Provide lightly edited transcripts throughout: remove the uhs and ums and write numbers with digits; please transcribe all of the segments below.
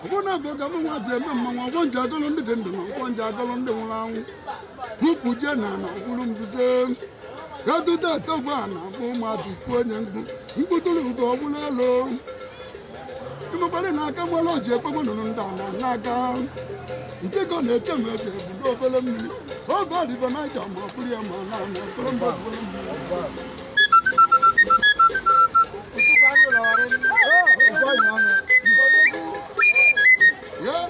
Ogona bega mwa jeme mwa wonja golo ndende no wonja golo ndende wulawu. Huku jena na okulumbuze. Yadu da togwana bu ma ti kwenye ngudulu go bulelo. Imobale na kamwalo je pogono ndana naga. Ntego ne cheme je bulo belemi. O bali bana jama kulia mana na kolomba. Yeah.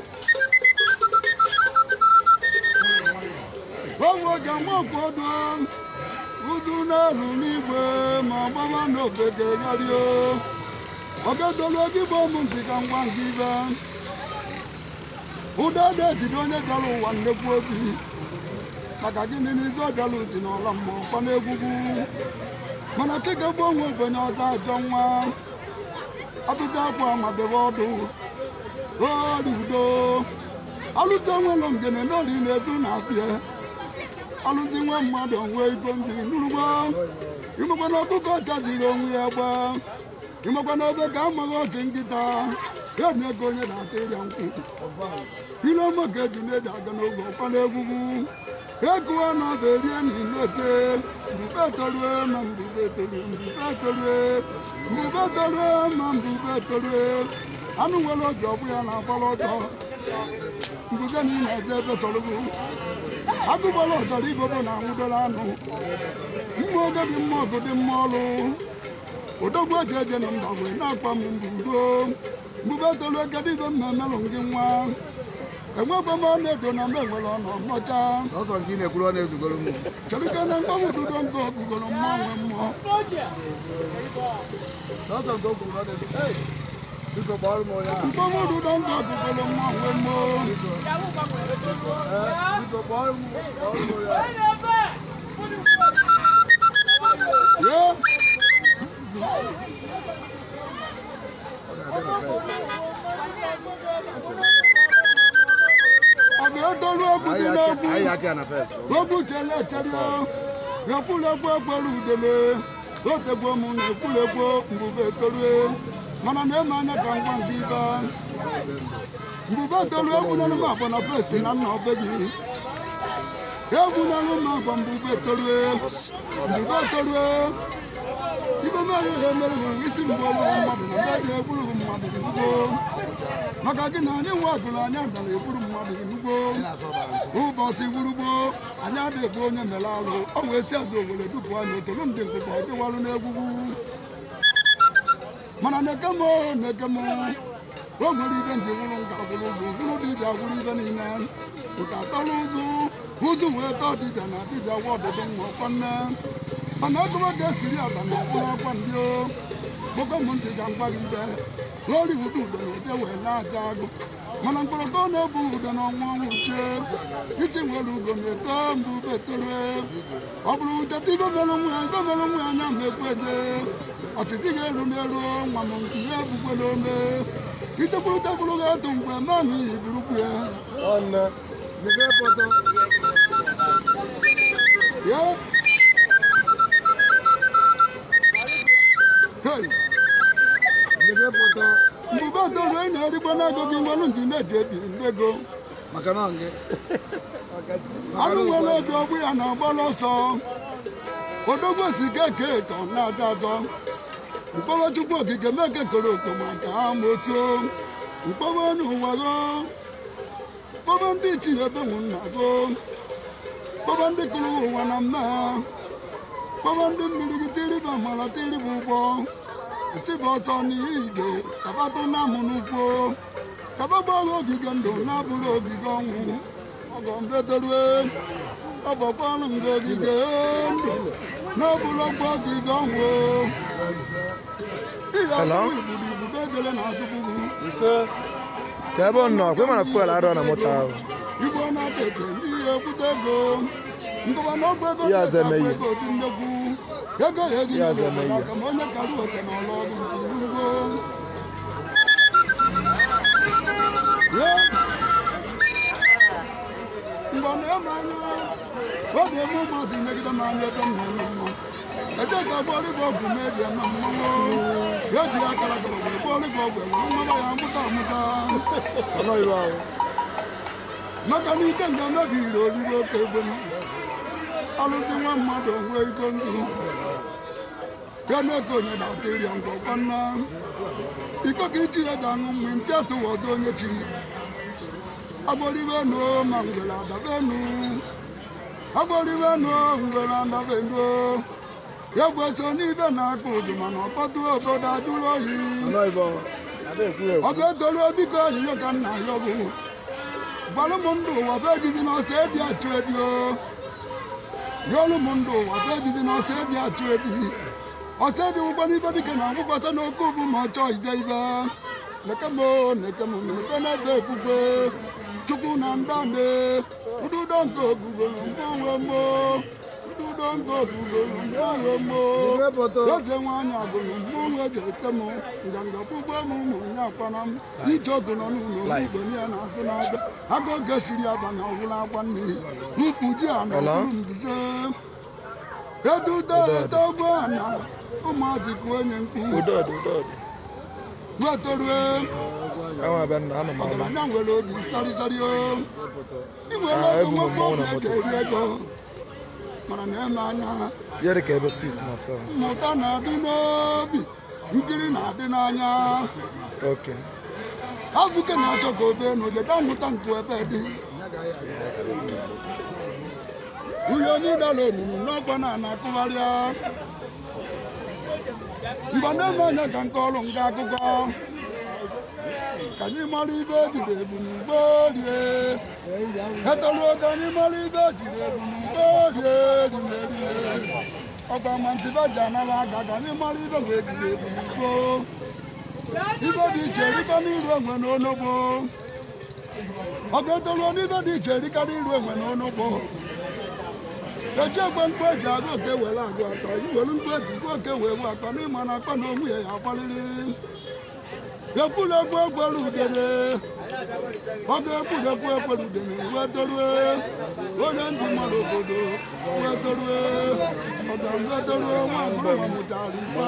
Owo jamu kodo. Uduna lunigwe mama no bege radio. Ogedo logi bomu pikangwa giva. Udade tidone dalu wande kwoti. Makagini nizo dalu tinola mo pane gugu. Mana cheke bongo gwenya ta jongwa. Atuja kwa mabewodo. Odudo. Alutangwa lomgene no linezu na pie. Aluzingwa mmadụ onwe ibo ndị n'ugbo imekwa na ọkụkọ chaziri onwe ya gba imekwa na obe ka amaghị ọchị nkịta ya na ego onye na-ata ịrịa nkwụ ile ọma ka eji na-eji aga n'oge ọkwa n'egwugwu ekuwa na ọba erie n'ilete mbube torue ma mbube torue mbube torue mbube torue ma mbube torue anụ nwere obi ọbụ ya na-agbara ọtọ mbuze na ị na-eje ebe sọrọgbu Agubalo dari gobo na ngudolano. Mmoga di mmogo di mmolu. Odogwa jeje na mbawe na kwa mbudo. Mbubeto lo gadi be memelo nginwa. Enwe kwa ma ne do na menwelo no mocha. Soso ngine kulo na ezugolo mu. Chalika na ngba mududo ngo gugolo mmanwe mmo. Soso ngo kulo na hey. Biko ball mo ya. Ngba mududo ngo gugolo mmanwe mmo. Biko ball mo ya. Yeah. Abiodolu okudinobu. Ayaki ana first. Gogu chele cherio. Yakulegbo gbolu dele. Otegbo mu na ekulegbo mbube torue. Mana na emanya ka ngwa ndiba. Mbube torue egunelu ma bona first na nna obegi. Egunelu ma bona mbube torue. Mbube torue. Ibo ma ye mere isi mbolu mmadu na mbaje ebulu mmadu ngwo. Maka gị na anyị nwagụrụ anya dara eburu mmadụ n'ugbo ụbọchị wurugbo anyị adịghị ebu onye mere alụ ọ wee si azụ owere dupu anyị otolu ndị mkpụkpọ dịwarụ n'egwugwu mana na-ekemo o nwere ibe ndị wụrụ nka gwụrụ ụzụ gwụrụ dibịa gwụrụ ibe niile nke atọrọ ụzụ wee tọọ dibịa na dibịa gwa ọdụdụ nwa ọkwa nne mana ọgụwa ga-esiri ala na ọkpụrụ ọkwa ndị o gbokọ m ntị ga ngwa gị ibe Lori wudu udo na ede wee na-aja agụ mana mkpọrọkọ na-ebu udo na ọnwa ọnwụ uche isi nwere ugo na-eto mbube torue ọ bụrụ ucheta ibe mere nwe anya mekwu eje ọtịtị ga-eru n'elu nwa m nke ihe ebukwela ome ichekwuru ga-eto mgbe maghị iburukwu ya Mbube tolu ị na-erikwa n'ego gị nwere ndị na-eji ebi ndego maka na nge anụ nwere obi ọgbụ ya na-agbala ọsọ odogwu si keke ka ọ na-aja ajọ mkpọwa chukwu okike meke koro okpoma ka ha motuo mkpọwa n'ụwa go mkpọwa ndị ichi ebe nwụ nna go mkpọwa ndị kụrụ ụwa na mmehie mkpọwa ndị mmiri gị tiriba mara tiriba ụgbọ isi bụ ọsọ n'ije kabata na amụ n'ugbo kababa ogige ndụ na-abụrụ ogige ọnwụ ọgọ mbedorue ọgbọkwanụ mgbe ogige ndụ na-abụrụ ọgba ogige ọnwụ ihe ọbụrụ ibudo ibudo egele na azụgbugbu ka ebe ọ nọ kwe mana fuel arọ na moto ahụ igwe na-atete n'ihe ekwute ego ngụwa na ọgwụ ego ego dị nnekwu ego ya eji aka ma onye kara oke na ọlụ ọrụ ugbo mgbe na-eme anya ọ ga-eme ụmụazị megide m anya ebe m na-eme mma eje ka gbọrọ igbe ọgwụ meji eme mmanwụ ya ji akara gara wee ọrụ ka ọgwụ nwa ya mụta amụta maka na ike nga mebiri oriri oke egbenu alụsị nwa mmadụ onwe iko ndụ ya na-eke onye na-atịrị ya ngwọkwa nna iko ka ichi ya ji aṅụ mmiri nke atụwa ọzọ onye chiri agbọrịbenu ma ngwere adabenu agbọrịbenu ngwere adabenu ya bụ eso n'ibe na-akpa ụzụ mana ọkpọtụ obodo ajụrụ oyi ọ bụ etoru biko oyiyo ka nna ya bụ gbalụ m ndụ ụwa bụ ejizi n'ọsọ ebi achụ ebi yolu m ndụ ụwa bụ ejizi n'ọsọ ebi achụ ebi ọsọ dị ụgbọ n'ibe dike na ngwụkwasa n'oke ugwu ma ọ chọọ ije ibe nekemo ebe na-ebe ekwukwe chukwu na ndande ududo nke ogugolo mgbanwe mgbo ududo nke ogugolo mgbanwe mgbo oje nwaanyị agụrụ mgbanwe eji ete m nganga kpugbe m ụmụ onye akwana m ije ọgụ nọ n'ụlọ igbo ya na-azụ na-abịa aga oge siri abanye ọgwụla akwa nne ukwu ji a na ọbụrụ mbuze edude etogbo ana ụmụazị kụọ onye mkpu wetorue ọgaranya nwere obi sarịsarị inwere ego nwekwa ọgwụ eji eri ego mana na-eme anya mmụta na-adị n'obi nkiri na-adị n'anya abụke na-achọ ka obe n'ojeda nwụta nkụ ebe dị uhe onye dara omimi n'ọkwa na-akụgharịa mgbe na-eme anya ka nke ọrụ nga akụkọ ka anyị mara ibe ejiri ebu n'ugbo rie etoruo ka anyị mara ibe ejiri ebu n'ugbo rie rimerie ọgba ma ntịba ji anara aka ka anyị mara ibe mgbe ejiri ebu n'ugbo ibe dị iche erika n'iru enwe n'onogbo ọga etoruo n'ibe dị iche erika n'iru enwe n'onogbo eji ekwe mkpu eji agụ oke were agụ atọ iwere mkpu eji gụ oke wee gbu atọ n'ịma na akpa na onwe ya agbalịrị ekwuru egwu ekwere udene ọ ga-ekwuru ekwere udene wee torue onye ndị mmadụ obodo wee torue ọ ga-etorue nwa agụrụ nwa mụtara igbe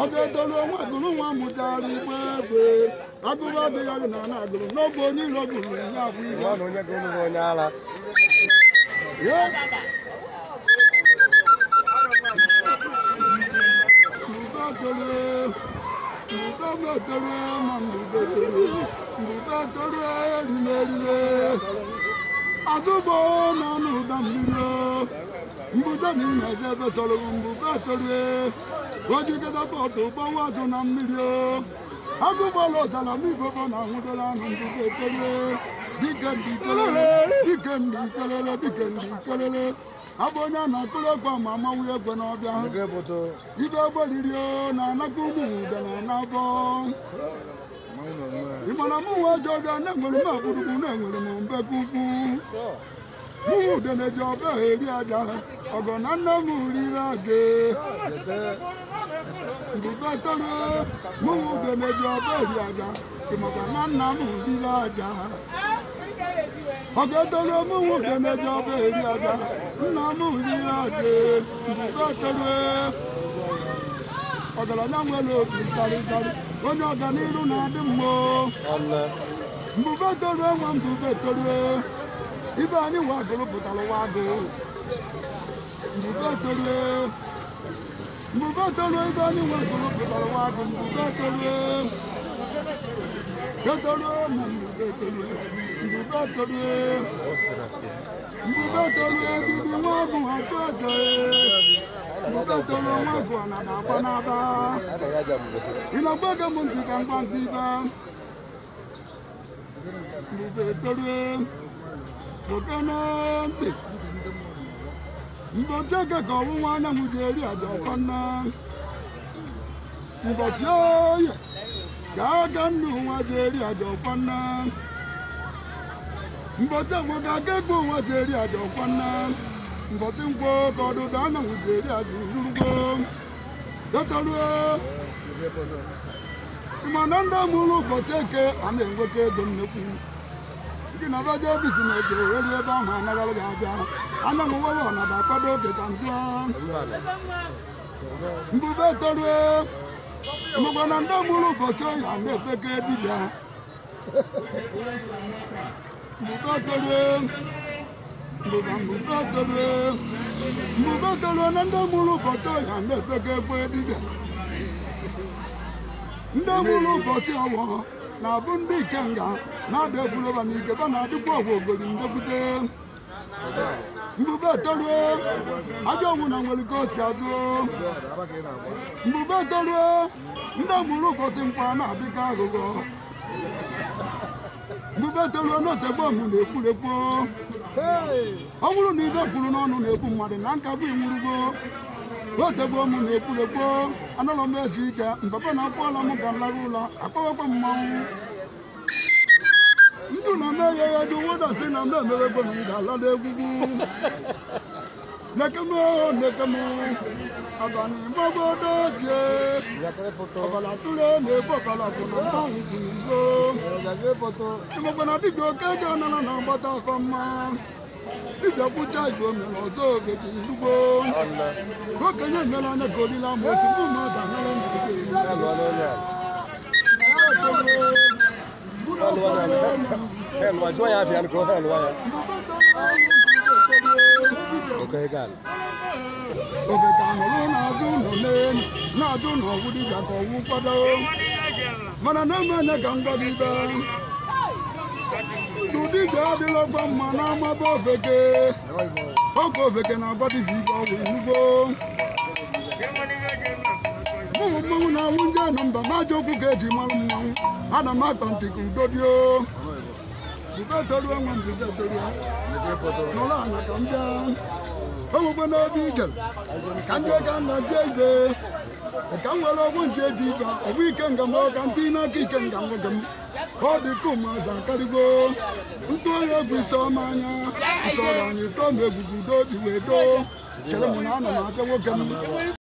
ọ ga-etoruo nwa agụrụ nwa mụtara igbe egbe agụrụ adịghị na ana agụrụ n'ogbe onye ilo gụrụ nye afọ igbe azụgbo n'ọnụ ụda mmiri mbuze na ihe eje ebe sọrọ mbube etorie ojigide bọtụ gbawa azụ na mmiri agụgbọla ọzala migobo na nwụdela anụ mbube etorie dike ndị ikelele abụ onye a na-akụrụ egwu ma amanwụ egwe n'ọbịa ibe egberiri na anakọ ụmụ udene na-abọ ịmana mụ nwe ọjọọ bịa na-enwere m agbụrụgbu na-enwere m mbekọ ukwu mụ udene ji ọba eri aja ọgọ na nne m riri aja mbube toro mụ udene ji ọba eri aja ịmaka na nna m riri aja ọ ga-etoro mụnwụ udene ji ọba eri aja nna m riri aja mbube toro ọgaranya nwere obi sarịsarị onye ọganiru na-adị mma mbube toruo nwa mbube toruo ibe anyị nwa agụrụ pụtara nwa agụ mbube toruo ibe anyị nwa agụrụ pụtara nwa agụ mbube toruo ma mbube toruo dịdị nwa agụ atụ atọ mbube toruo nwa agụ a na-akwa n'aba ị na-agba ege m ntị ka mgba nke ibe mbube toruo oke na ntị mbọchị eke ka ọwụwa anyanwụ ji eri aja ọkwanna mbọchị oye ka aka nna ụwa ji eri aja ọkwanna mbọchị egwe ka aka egbe ụwa ji eri aja ọkwanna mbọchị nkwụ ka ọdụdụ anyanwụ ji eri aja urugbo etoruo ịma na ndị mụrụ ụbọchị eke a na-enweta ego nnekwu ndị na-abaja ebisi na oje eri ebe ahụ anaghara ga-abịa anyanwụ nwere ọnada akwado oge ka ndụ mbube torue ịmakwa na ndị mụrụ ụbọchị ọya na-efeke dibịa mbube toro na ndị mụrụ ụbọchị ọya na-efeke ekwe dibịa ndị mụrụ ụbọchị ọwọ na-abụ ndị ikenga na-ada ekwuroba na ikeba na-adịkwa ọgwụ ogori ndekwute mbube toruo ajọ ọnwụ na nwere ka o si azụ mbube toruo ndị mụrụ ụbọchị mkpa na-adịka agụgọ mbube toruo n'otegbo ọmụ na-ekwurekwo ọ bụrụ na ibe kwuru n'ọnụ na-ekwu mmadụ na nkagbu inwurugo otegbo ọmụ na-ekwurekwo anọrọ m ezu ike mpapa na akpọọla m ka nlaga ụlọ akpọwekwa mmanwụ ndụ na mmeghe ya dị wodasị na mbe emewego na m ga-ala n'egwugwu nekeme abalị mgbagodo jie ọbala tụrụ na-ebu ọbala bụ na mmanwụ bụ n'igbo ịmakwa na dibịa oke dị ọnara na-agbata afọ mma dibịa kwụcha igbo mere ọzọ ogede ilugbo okenye nyere anya ka olile ama ozugbo mmadụ anara na ofe ka nọrụ na-azụ ụlọ n'elu na-azụ ụlọ ọgwụ dibịa ka ọgwụ kwado mana na-eme anya ka m gwa gị ibe ndụ dibịa adịlọkwa mma na-amaba ofeke oge ofeke na-agba dibịa ibe ọgwụ enugbo mmanwụ na-ahụ ndị anụ mba maja okwu ka eji mara mmanwụ ana m akpa ntị ka udo dio bube toruo nwa mbube toruo nọrọ anya ka m bịa o nwekwe n'obi ijere ka ndị ga nnazie ibe ka m were ọgwụ nche eji ibe ọ bụ ike nga m ka ntị n'aka ike nga nwoke m ọ dị ka ụmụazị akarịgo ntụ oyi egwu isi ọma anya nsọrọ anyị tọọ m egwugwu udo dị wee doo chere m na ana m abịa nwoke m